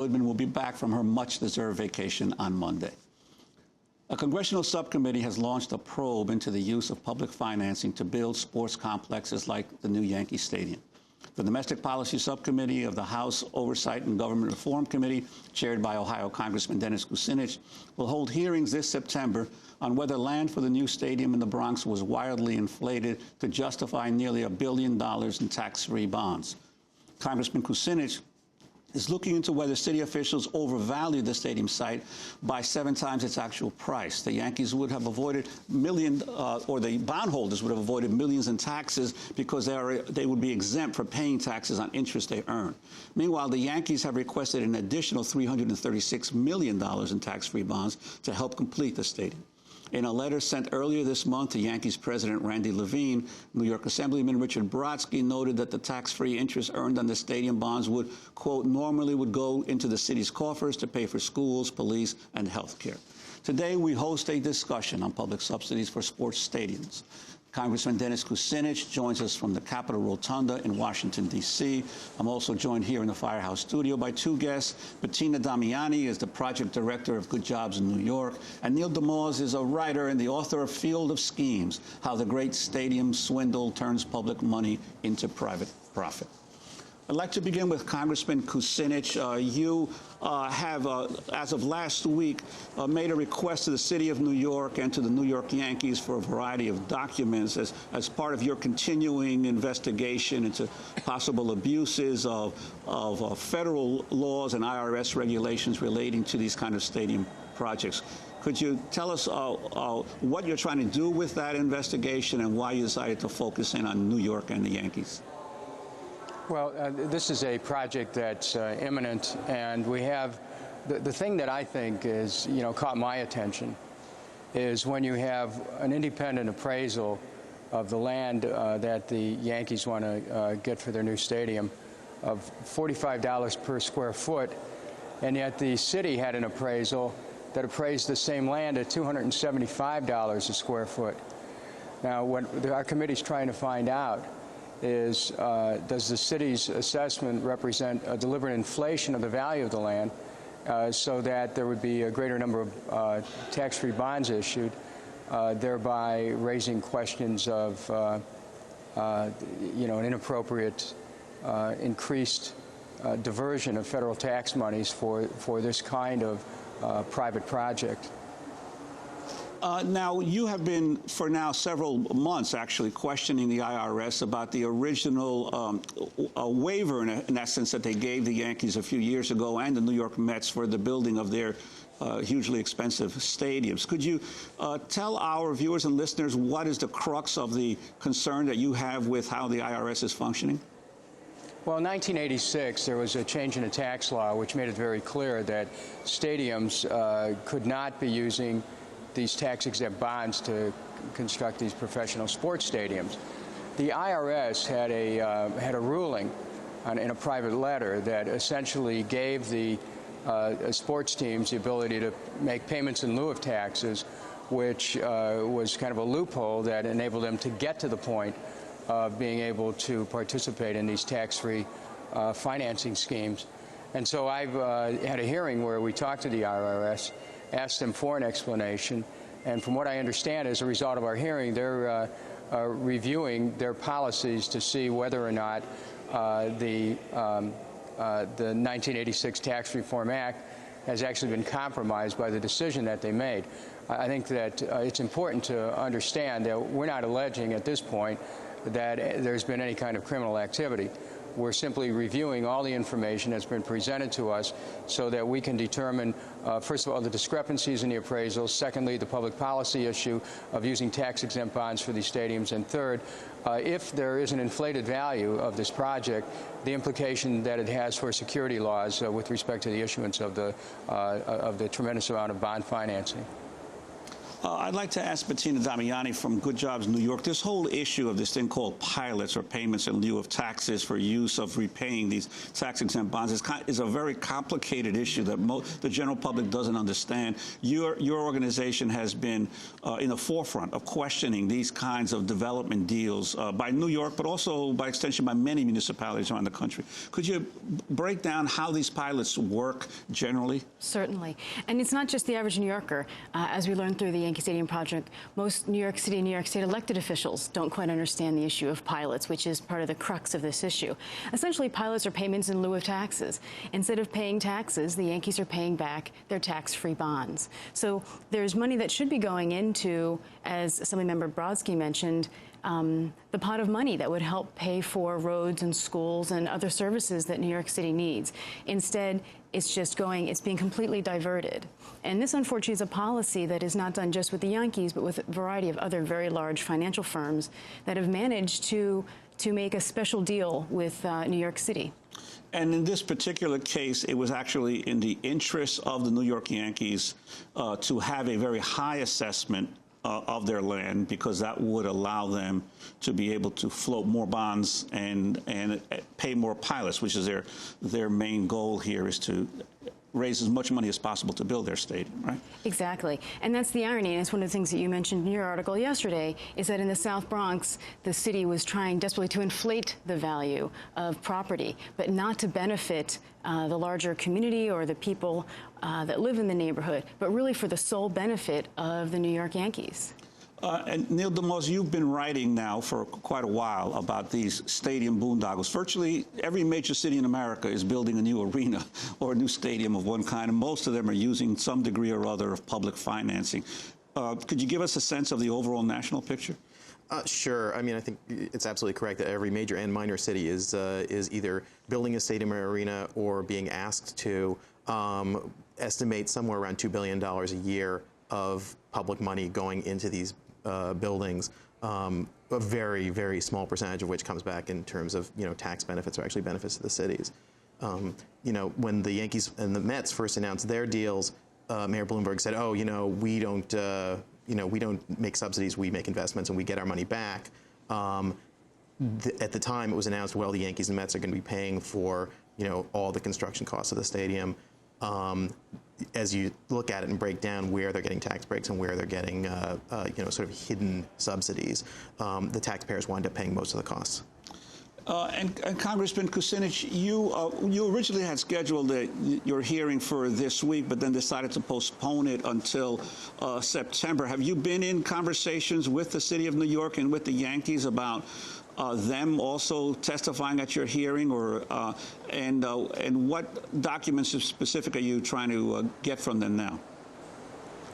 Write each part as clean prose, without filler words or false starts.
Goodman will be back from her much-deserved vacation on Monday. A congressional subcommittee has launched a probe into the use of public financing to build sports complexes like the new Yankee Stadium. The Domestic Policy Subcommittee of the House Oversight and Government Reform Committee, chaired by Ohio Congressman Dennis Kucinich, will hold hearings this September on whether land for the new stadium in the Bronx was wildly inflated to justify nearly $1 billion in tax-free bonds. Congressman Kucinich is looking into whether city officials overvalued the stadium site by 7 times its actual price. The Yankees would have avoided or the bondholders would have avoided millions in taxes because they would be exempt from paying taxes on interest they earn. Meanwhile, the Yankees have requested an additional $336 million in tax-free bonds to help complete the stadium. In a letter sent earlier this month to Yankees President Randy Levine, New York Assemblyman Richard Brodsky noted that the tax-free interest earned on the stadium bonds would, quote, normally would go into the city's coffers to pay for schools, police, and health care. Today, we host a discussion on public subsidies for sports stadiums. Congressman Dennis Kucinich joins us from the Capitol Rotunda in Washington, D.C. I'm also joined here in the Firehouse studio by 2 guests. Bettina Damiani is the project director of Good Jobs in New York, and Neil DeMause is a writer and the author of Field of Schemes, How the Great Stadium Swindle Turns Public Money into Private Profit. I'd like to begin with Congressman Kucinich. You have, as of last week, made a request to the city of New York and to the New York Yankees for a variety of documents as part of your continuing investigation into possible abuses of federal laws and IRS regulations relating to these kind of stadium projects. Could you tell us what you're trying to do with that investigation and why you decided to focus in on New York and the Yankees? Well, this is a project that's imminent, and we have the thing that I think is, caught my attention is when you have an independent appraisal of the land that the Yankees want to get for their new stadium of $45 per square foot, and yet the city had an appraisal that appraised the same land at $275 a square foot. Now, what our committee's trying to find out is, does the city's assessment represent a deliberate inflation of the value of the land so that there would be a greater number of tax-free bonds issued, thereby raising questions of, an inappropriate increased diversion of federal tax monies for this kind of private project. Now, you have been, for now several months, actually, questioning the IRS about the original waiver, in essence, that they gave the Yankees a few years ago and the New York Mets for the building of their hugely expensive stadiums. Could you tell our viewers and listeners what is the crux of the concern that you have with how the IRS is functioning? Well, in 1986, there was a change in the tax law which made it very clear that stadiums could not be using these tax-exempt bonds to construct these professional sports stadiums. The IRS had a ruling in a private letter that essentially gave the sports teams the ability to make payments in lieu of taxes, which was kind of a loophole that enabled them to get to the point of being able to participate in these tax-free financing schemes. And so I've had a hearing where we talked to the IRS, asked them for an explanation, and from what I understand, as a result of our hearing, they're reviewing their policies to see whether or not the 1986 Tax Reform Act has actually been compromised by the decision that they made. I think that it's important to understand that we're not alleging at this point that there's been any kind of criminal activity. We're simply reviewing all the information that's been presented to us so that we can determine, first of all, the discrepancies in the appraisals, secondly, the public policy issue of using tax-exempt bonds for these stadiums, and third, if there is an inflated value of this project, the implication that it has for security laws with respect to the issuance of the tremendous amount of bond financing. I'd like to ask Bettina Damiani from Good Jobs New York, this whole issue of this thing called pilots or payments in lieu of taxes for use of repaying these tax-exempt bonds is a very complicated issue that the general public doesn't understand. Your organization has been in the forefront of questioning these kinds of development deals by New York, but also by extension by many municipalities around the country. Could you break down how these pilots work generally? Certainly. And it's not just the average New Yorker. As we learned through the Yankee Stadium project, most New York City and New York State elected officials don't quite understand the issue of pilots, which is part of the crux of this issue. Essentially, pilots are payments in lieu of taxes. Instead of paying taxes, the Yankees are paying back their tax-free bonds. So there's money that should be going into, as Assemblymember Brodsky mentioned, the pot of money that would help pay for roads and schools and other services that New York City needs. Instead, it's being completely diverted. And this, unfortunately, is a policy that is not done just with the Yankees, but with a variety of other very large financial firms that have managed to make a special deal with New York City. And in this particular case, it was actually in the interest of the New York Yankees to have a very high assessment of their land, because that would allow them to be able to float more bonds and pay more pilots, which is their main goal here, is to raise as much money as possible to build their stadium, right? Exactly. And that's the irony, and it's one of the things that you mentioned in your article yesterday, is that in the South Bronx, the city was trying desperately to inflate the value of property, but not to benefit the larger community or the people that live in the neighborhood, but really for the sole benefit of the New York Yankees. And Neil DeMose, you've been writing now for quite a while about these stadium boondoggles. Virtually every major city in America is building a new arena or a new stadium of one kind, and most of them are using some degree or other of public financing. Could you give us a sense of the overall national picture? Sure. I mean, I think it's absolutely correct that every major and minor city is either building a stadium or arena or being asked to estimate somewhere around $2 billion a year of public money going into these buildings, a very, very small percentage of which comes back in terms of, tax benefits or actually benefits to the cities. When the Yankees and the Mets first announced their deals, Mayor Bloomberg said, "Oh, we don't make subsidies, we make investments, and we get our money back." At the time, it was announced, well, the Yankees and Mets are going to be paying for, all the construction costs of the stadium. As you look at it and break down where they're getting tax breaks and where they're getting, sort of hidden subsidies, the taxpayers wind up paying most of the costs. And Congressman Kucinich, you originally had scheduled your hearing for this week, but then decided to postpone it until September. Have you been in conversations with the city of New York and with the Yankees about them also testifying at your hearing, or and what documents specific are you trying to get from them now?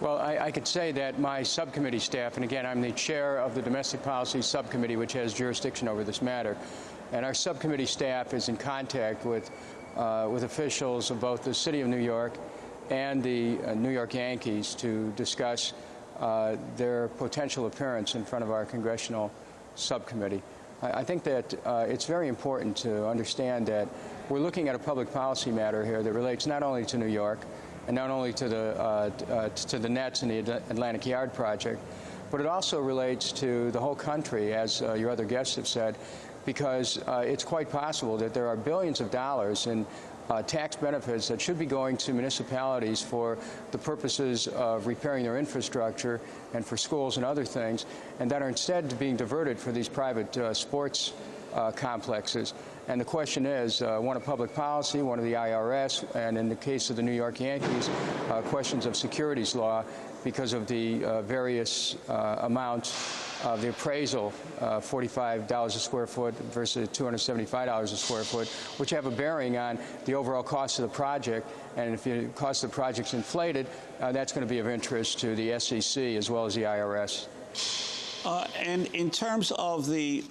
Well, I could say that my subcommittee staff, and again, I'm the chair of the Domestic Policy Subcommittee, which has jurisdiction over this matter, and our subcommittee staff is in contact with officials of both the City of New York and the New York Yankees to discuss their potential appearance in front of our congressional subcommittee. I think that it's very important to understand that we're looking at a public policy matter here that relates not only to New York and not only to the Nets and the Atlantic Yard project, but it also relates to the whole country, as your other guests have said, because it's quite possible that there are billions of dollars in tax benefits that should be going to municipalities for the purposes of repairing their infrastructure and for schools and other things, and that are instead being diverted for these private sports complexes. And the question is, one of public policy, one of the IRS, and in the case of the New York Yankees, questions of securities law, because of the various amounts of the appraisal, $45 a square foot versus $275 a square foot, which have a bearing on the overall cost of the project. And if the cost of the project's inflated, that's going to be of interest to the SEC as well as the IRS. And in terms of the,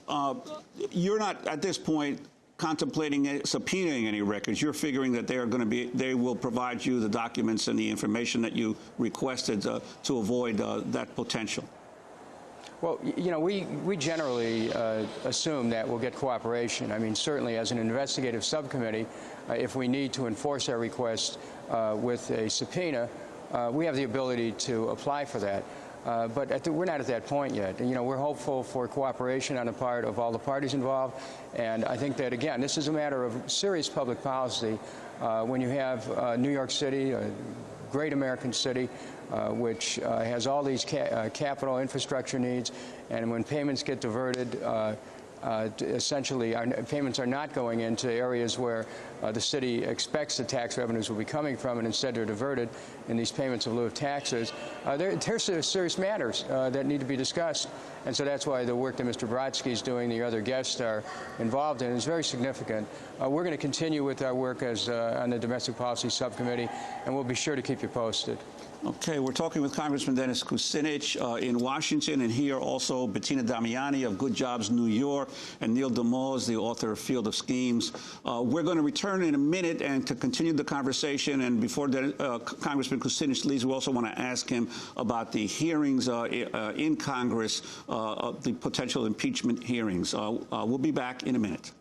you're not at this point contemplating subpoenaing any records. You're figuring that they will provide you the documents and the information that you requested to avoid that potential. Well, we generally assume that we'll get cooperation. I mean, certainly as an investigative subcommittee, if we need to enforce our request with a subpoena, we have the ability to apply for that. But we're not at that point yet. And, we're hopeful for cooperation on the part of all the parties involved. And I think that, again, this is a matter of serious public policy. When you have New York City, a great American city, which has all these capital infrastructure needs, and when payments get diverted, essentially our payments are not going into areas where the city expects the tax revenues will be coming from, and instead they're diverted in these payments in lieu of taxes. There's serious matters that need to be discussed, and so that's why the work that Mr. Brodsky is doing, the other guests are involved in, is very significant. We're going to continue with our work as on the Domestic Policy Subcommittee, and we'll be sure to keep you posted. Okay, we're talking with Congressman Dennis Kucinich in Washington, and here also Bettina Damiani of Good Jobs New York and Neil DeMoss, the author of Field of Schemes. We're going to return in a minute and to continue the conversation. And before Congressman Kucinich leaves, we also want to ask him about the hearings in Congress, the potential impeachment hearings. We'll be back in a minute.